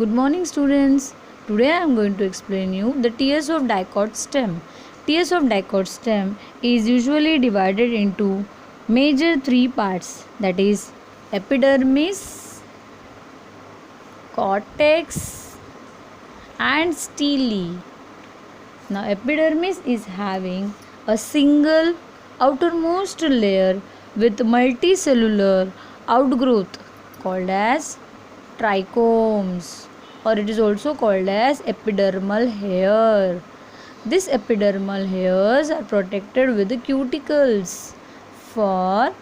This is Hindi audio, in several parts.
Good morning, students. Today I am going to explain you the tiers of dicot stem. Tiers of dicot stem is usually divided into major three parts, that is epidermis, cortex and stele. Now epidermis is having a single outermost layer with multicellular outgrowth called as trichomes, or it is also called as epidermal hair. These epidermal hairs are protected with the cuticles for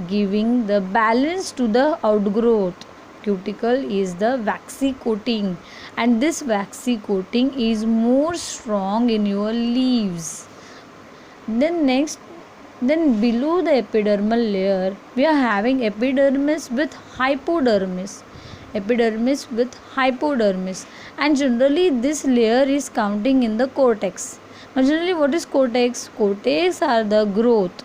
giving the balance to the outgrowth. Cuticle is the waxy coating, and this waxy coating is more strong in your leaves. Then below the epidermal layer we are having epidermis with hypodermis. Epidermis with hypodermis, and generally this layer is counting in the cortex. Now generally what is cortex? Cortex are the growth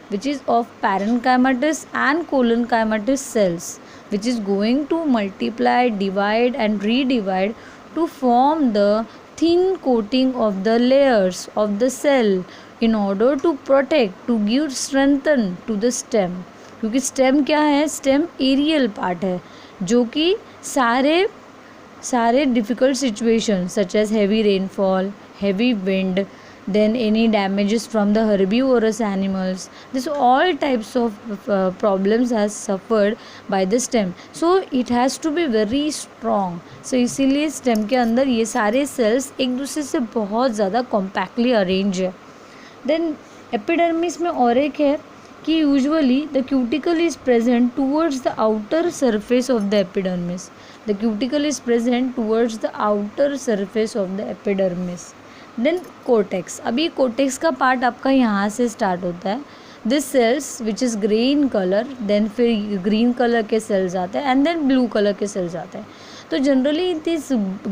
which is of parenchymatous and collenchymatous cells, which is going to multiply, divide and redivide to form the thin coating of the layers of the cell in order to protect, to give strengthen to the stem. क्योंकि स्टेम क्या है? स्टेम एरियल पार्ट है जो कि सारे difficult situation such as heavy rainfall, heavy wind, then any damages from the herbivorous animals, this all types of problems has suffered by the stem, so it has to be very strong. So इसीलिए stem के अंदर ये सारे cells एक दूसरे से बहुत ज़्यादा compactly arrange है. Then epidermis में और एक है कि usually the cuticle is present towards the outer surface of the epidermis. The cuticle is present towards the outer surface of the epidermis. Then cortex. अभी cortex का part आपका यहाँ से start होता है. This cells which is grey in color, then फिर green color के cells आते हैं and then blue color के cells आते हैं. तो generally these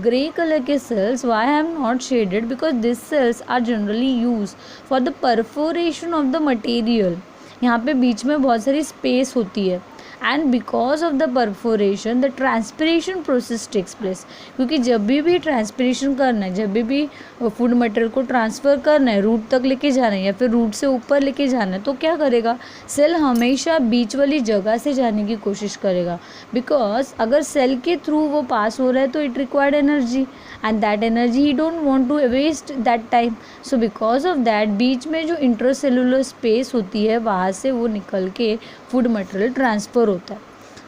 grey color के cells, why I am not shaded? Because these cells are generally used for the perforation of the material. यहाँ पे बीच में बहुत सारी space होती है and because of the perforation the transpiration process takes place. क्योंकि जब भी ट्रांसपिरेशन करना है, जब भी फूड मटेरियल को ट्रांसफ़र करना है, रूट तक लेके जाना है या फिर रूट से ऊपर लेके जाना है, तो क्या करेगा? सेल हमेशा बीच वाली जगह से जाने की कोशिश करेगा, बिकॉज अगर सेल के थ्रू वो पास हो रहा है तो it required energy and that energy he don't want to waste that time. So because of that बीच में जो इंट्रासेलुलर स्पेस होती है वहाँ से वो निकल के फूड मटेरियल ट्रांसफ़र होता है.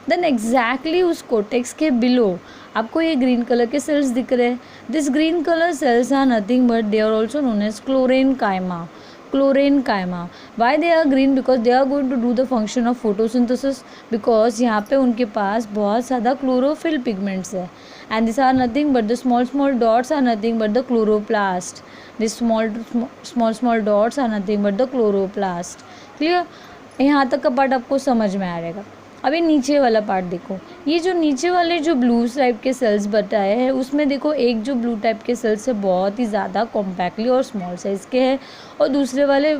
देन एग्जैक्टली उस कोटेक्स के बिलो आपको ये ग्रीन कलर के सेल्स दिख रहे हैं. This green colour cells are nothing but they are also known as chlorenchyma. Chlorenchyma, why they are green? Because they are going to do the function of photosynthesis, because यहाँ पे उनके पास बहुत ज़्यादा क्लोरोफिल पिगमेंट्स है. And this are nothing but the small dots are nothing but the chloroplast. This small dots are nothing but the chloroplast. Clear? यहाँ तक का पार्ट आपको समझ में आ जाएगा. अभी नीचे वाला पार्ट देखो. ये जो नीचे वाले जो ब्लू टाइप के सेल्स बताए हैं उसमें देखो एक जो ब्लू टाइप के सेल्स है बहुत ही ज़्यादा कॉम्पैक्टली और स्मॉल साइज़ के हैं और दूसरे वाले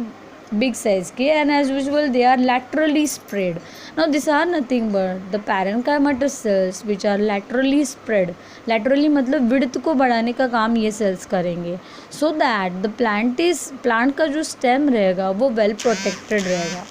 बिग साइज़ के, and as usual they are laterally spread. Now this are nothing but the parenchymatous cells which are laterally spread. Laterally मतलब विड्थ को बढ़ाने का काम ये सेल्स करेंगे, सो दैट द प्लांट का जो स्टेम रहेगा वो वेल प्रोटेक्टेड रहेगा.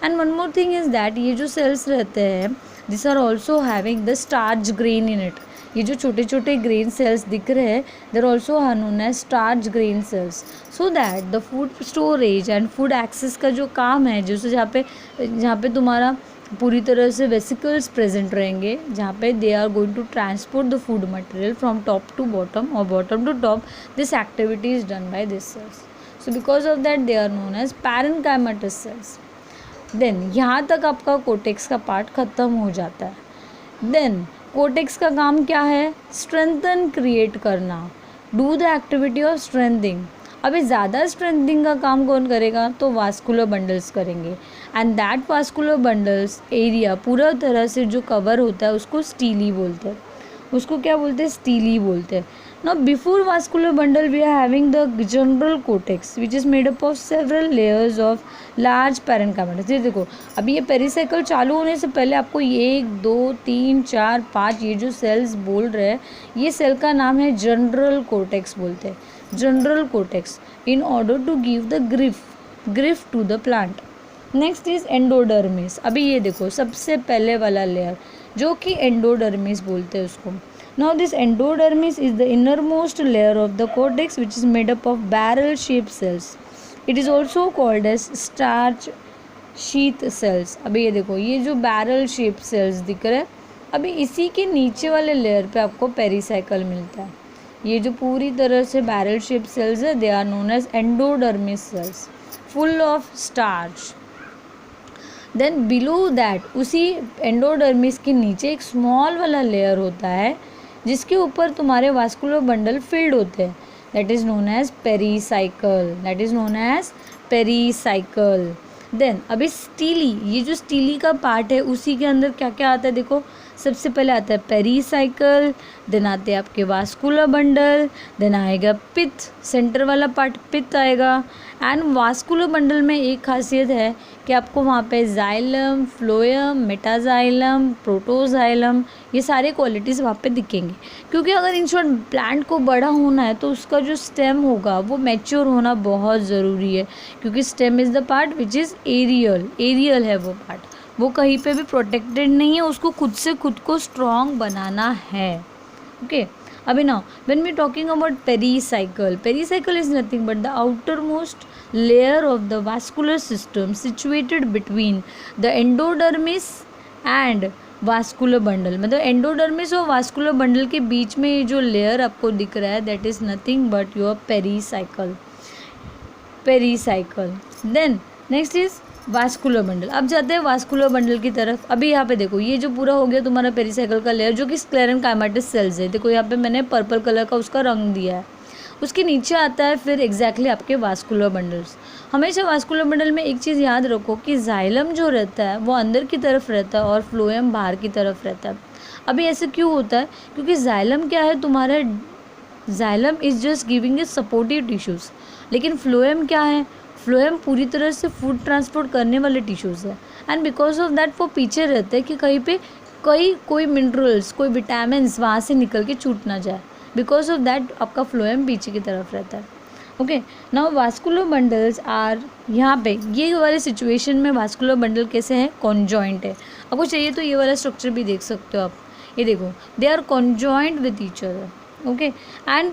And one more thing is that ये जो सेल्स रहते हैं this are also having the starch grain in it. ये जो छोटे छोटे ग्रेन सेल्स दिख रहे हैं they're also known as starch grain cells, so that the food storage and food access का जो काम है, जैसे जहाँ पे तुम्हारा पूरी तरह से वेसिकल्स प्रेजेंट रहेंगे, जहाँ पे they are going to transport the food material from top to bottom और bottom to top. This activity is done by this cells. So because of that they are known as parenchymatous cells. Then यहाँ तक आपका कोटेक्स का पार्ट ख़त्म हो जाता है. देन कोटेक्स का काम क्या है? स्ट्रेंथन क्रिएट करना, do the activity of strengthening. अभी ज़्यादा स्ट्रेंथिंग का काम कौन करेगा? तो वास्कुलर बंडल्स करेंगे, and that vascular bundles area पूरा तरह से जो कवर होता है उसको स्टीली बोलते हैं. उसको क्या बोलते हैं? स्टीली बोलते हैं. Now before vascular bundle we are having the general cortex which is made up of several layers of large parenchyma। ये देखो अभी ये पेरिसाइकिल चालू होने से पहले आपको ये 1 2 3 4 5 ये जो सेल्स बोल रहे हैं ये सेल का नाम है जनरल कोर्टेक्स बोलते हैं, general cortex, in order to give the grip to the plant. Next is endodermis. अभी ये देखो सबसे पहले वाला लेयर जो कि एंडोडर्मिस बोलते हैं उसको। Now this endodermis is the innermost layer of the cortex which is made up of barrel shaped cells. It is also called as starch sheath cells। अभी ये देखो ये जो barrel shaped cells दिख रहे हैं अभी इसी के नीचे वाले लेयर पे आपको पेरिसाइकल मिलता है। ये जो पूरी तरह से barrel shaped cells है they are known as endodermis cells full of starch। Then below that उसी एंडोडर्मिस के नीचे एक स्मॉल वाला लेयर होता है जिसके ऊपर तुम्हारे वास्कुलर बंडल फिल्ड होते हैं, that is known as pericycle, that is known as pericycle. Then अभी स्टीली, ये जो स्टीली का पार्ट है उसी के अंदर क्या क्या आता है देखो, सबसे पहले आता है पेरीसाइकल, देन आते हैं आपके वास्कुलर बंडल, देन आएगा पित्त, सेंटर वाला पार्ट पित्त आएगा। एंड वास्कुलर बंडल में एक खासियत है कि आपको वहाँ पे जाइलम, फ्लोएम, मेटाजाइलम, प्रोटोजाइलम ये सारे क्वालिटीज़ वहाँ पे दिखेंगे, क्योंकि अगर इन शॉर्ट प्लांट को बड़ा होना है तो उसका जो स्टेम होगा वो मैच्योर होना बहुत ज़रूरी है, क्योंकि stem is the part which is aerial है वो पार्ट, वो कहीं पे भी प्रोटेक्टेड नहीं है, उसको खुद से खुद को स्ट्रॉन्ग बनाना है। ओके अभी now when we talking about pericycle is nothing but the outermost layer of the vascular system situated between the endodermis and vascular bundle. मतलब एंडोडर्मिस और वास्कुलर बंडल के बीच में ये जो लेयर आपको दिख रहा है that is nothing but your pericycle. Then next is vascular bundle. अब जाते हैं वास्कुलर बंडल की तरफ। अभी यहाँ पे देखो ये जो पूरा हो गया तुम्हारा पेरीसाइकल का लेयर जो कि स्क्लेरेंकाइमेटस सेल्स है, देखो यहाँ पे मैंने पर्पल कलर का उसका रंग दिया है। उसके नीचे आता है फिर एग्जैक्टली आपके वास्कुलर बंडल्स। हमेशा वास्कुलर बंडल में एक चीज़ याद रखो कि जाइलम जो रहता है वो अंदर की तरफ रहता है और फ्लोएम बाहर की तरफ रहता है। अभी ऐसे क्यों होता है, क्योंकि जाइलम क्या है तुम्हारा, xylem is just giving a supportive tissues, लेकिन फ्लोएम क्या है, फ्लोएम पूरी तरह से फूड ट्रांसपोर्ट करने वाले टिश्यूज़ है। एंड बिकॉज ऑफ दैट वो पीछे रहते हैं कि कहीं पे कोई मिनरल्स, कोई विटामिन्स वहाँ से निकल के छूट ना जाए, बिकॉज ऑफ दैट आपका फ्लोएम पीछे की तरफ रहता है। Okay now vascular bundles are, यहाँ पे ये वाले सिचुएशन में वास्कुलर बंडल कैसे हैं, कॉन्जॉइंट है। आपको चाहिए तो ये वाला स्ट्रक्चर भी देख सकते हो आप, ये देखो they are conjoint with each other. Okay and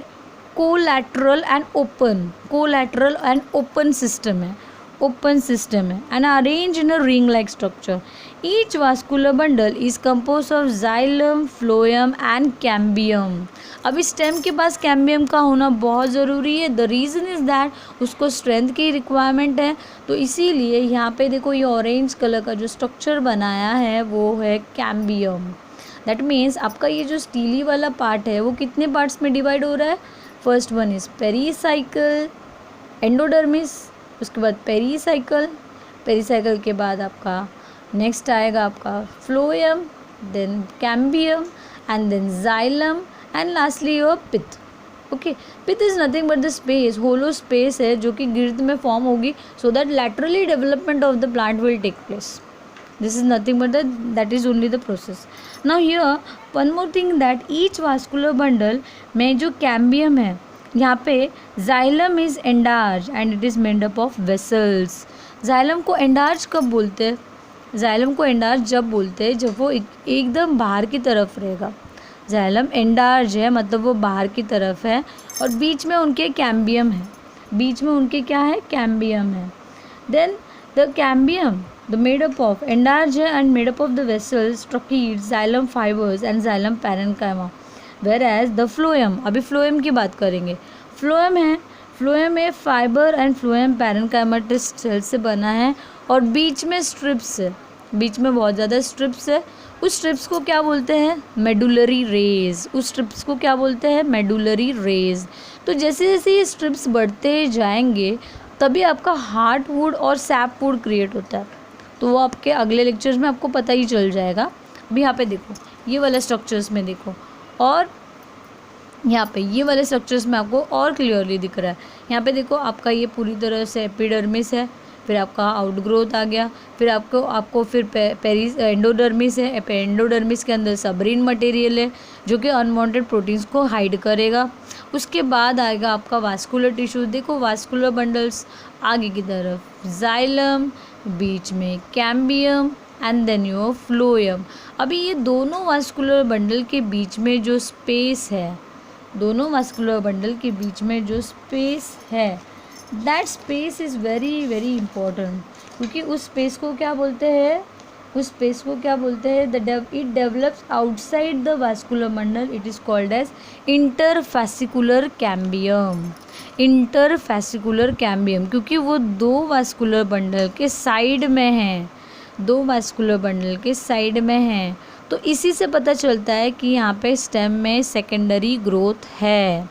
collateral and open system है and arranged in a ring like structure. Each vascular bundle is composed of xylem, phloem and cambium. अभी स्टेम के पास कैम्बियम का होना बहुत ज़रूरी है। द रीज़न इज़ दैट उसको स्ट्रेंथ की रिक्वायरमेंट है, तो इसीलिए यहाँ पे देखो ये ऑरेंज कलर का जो स्ट्रक्चर बनाया है वो है कैम्बियम। दैट मीन्स आपका ये जो स्टीली वाला पार्ट है वो कितने पार्ट्स में डिवाइड हो रहा है, first one is pericycle, endodermis, उसके बाद पेरीसाइकल के बाद आपका नेक्स्ट आएगा आपका phloem, then cambium and then xylem and lastly your pith. Okay pith is nothing but the space, hollow space है जो कि गिर्द में फॉर्म होगी so that laterally development of the plant will take place. This is nothing but that is only the process. Now here one more thing that each vascular bundle में जो कैम्बियम है यहाँ पे xylem is endarch and it is made up of vessels. Xylem को एंडार्ज कब बोलते हैं, जाइलम को एंडार्ज जब बोलते हैं जब वो एकदम बाहर की तरफ रहेगा। जाइलम एंडार्ज है मतलब वो बाहर की तरफ है और बीच में उनके कैम्बियम है, बीच में उनके क्या है, कैम्बियम है। Then the cambium the made up of endarge and made up of the vessels, tracheids, xylem fibers and xylem parenchyma, whereas the phloem, अभी phloem की बात करेंगे। phloem में fibre and phloem parenchymatous cell से बना है और बीच में स्ट्रिप्स है, बीच में बहुत ज़्यादा स्ट्रिप्स है। उस स्ट्रिप्स को क्या बोलते हैं, मेडुलरी रेज। उस स्ट्रिप्स को क्या बोलते हैं, मेडुलरी रेज। तो जैसे जैसे ये स्ट्रिप्स बढ़ते जाएंगे तभी आपका हार्ट वुड और सैप वुड क्रिएट होता है, तो वो आपके अगले लेक्चर्स में आपको पता ही चल जाएगा। अभी यहाँ पे देखो ये वाला स्ट्रक्चर्स में देखो, और यहाँ पे ये वाले स्ट्रक्चर्स में आपको और क्लियरली दिख रहा है। यहाँ पे देखो आपका ये पूरी तरह से एपिडर्मिस है, फिर आपका आउटग्रोथ आ गया, फिर आपको फिर पेरिस एंडोडर्मिस है। एंडोडर्मिस के अंदर सबरीन मटेरियल है जो कि अनवांटेड प्रोटीन्स को हाइड करेगा। उसके बाद आएगा आपका वास्कुलर टिश्यू। देखो वास्कुलर बंडल्स आगे की तरफ जाइलम, बीच में cambium and then your phloem. अभी ये दोनों वास्कुलर बंडल के बीच में जो स्पेस है, दोनों वास्कुलर बंडल के बीच में जो स्पेस है, that space is very very important, क्योंकि उस स्पेस को क्या बोलते हैं, उस स्पेस को क्या बोलते हैं, it develops outside the vascular bundle, it is called as interfascicular cambium. Interfascicular cambium क्योंकि वो दो वास्कुलर बंडल के साइड में हैं, दो वास्कुलर बंडल के साइड में हैं, तो इसी से पता चलता है कि यहाँ पे स्टेम में सेकेंडरी ग्रोथ है।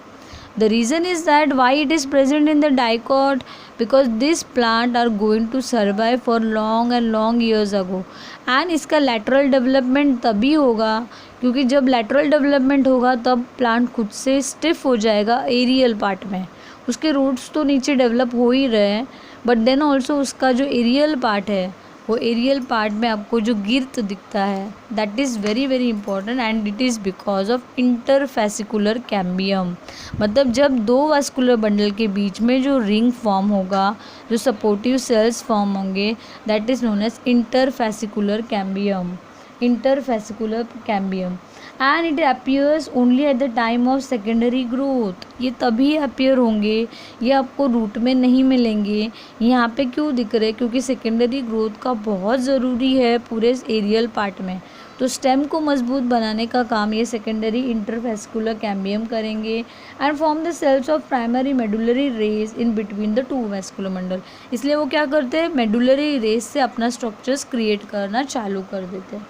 The reason is that why it is present in the dicot, because this plant are going to survive for long and long years ago. And इसका लैटरल डेवलपमेंट तभी होगा क्योंकि जब लैटरल डेवलपमेंट होगा तब प्लांट खुद से स्टिफ हो जाएगा एरियल पार्ट में। उसके रूट्स तो नीचे डेवलप हो ही रहे हैं, बट देन ऑल्सो उसका जो एरियल पार्ट है, वो एरियल पार्ट में आपको जो गिर्त दिखता है, that is very very important and it is because of इंटरफैसिकुलर cambium. मतलब जब दो वास्कुलर बंडल के बीच में जो रिंग फॉर्म होगा, जो सपोर्टिव सेल्स फॉर्म होंगे, that is known as interfascicular cambium. Interfascicular cambium and it appears only at the time of secondary growth. ये तभी अपीयर होंगे, ये आपको रूट में नहीं मिलेंगे। यहाँ पे क्यों दिख रहे, क्योंकि सेकेंडरी ग्रोथ का बहुत ज़रूरी है पूरे एरियल पार्ट में। तो स्टेम को मजबूत बनाने का काम ये सेकेंडरी इंटरफैसिकुलर कैम्बियम करेंगे and form the cells of primary medullary rays in between the two vascular bundle. इसलिए वो क्या करते हैं, मेडुलरी रेस से अपना स्ट्रक्चर्स क्रिएट करना चालू कर देते हैं।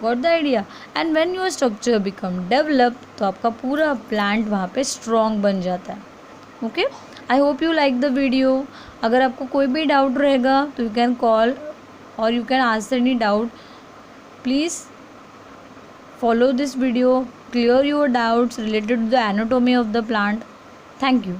Got the idea? And when your structure become develop, तो आपका पूरा प्लांट वहाँ पे स्ट्रॉन्ग बन जाता है। Okay, I hope you like the video. अगर आपको कोई भी डाउट रहेगा तो यू कैन कॉल और you can answer any doubt. Please follow this video, clear your doubts related to the anatomy of the plant. Thank you.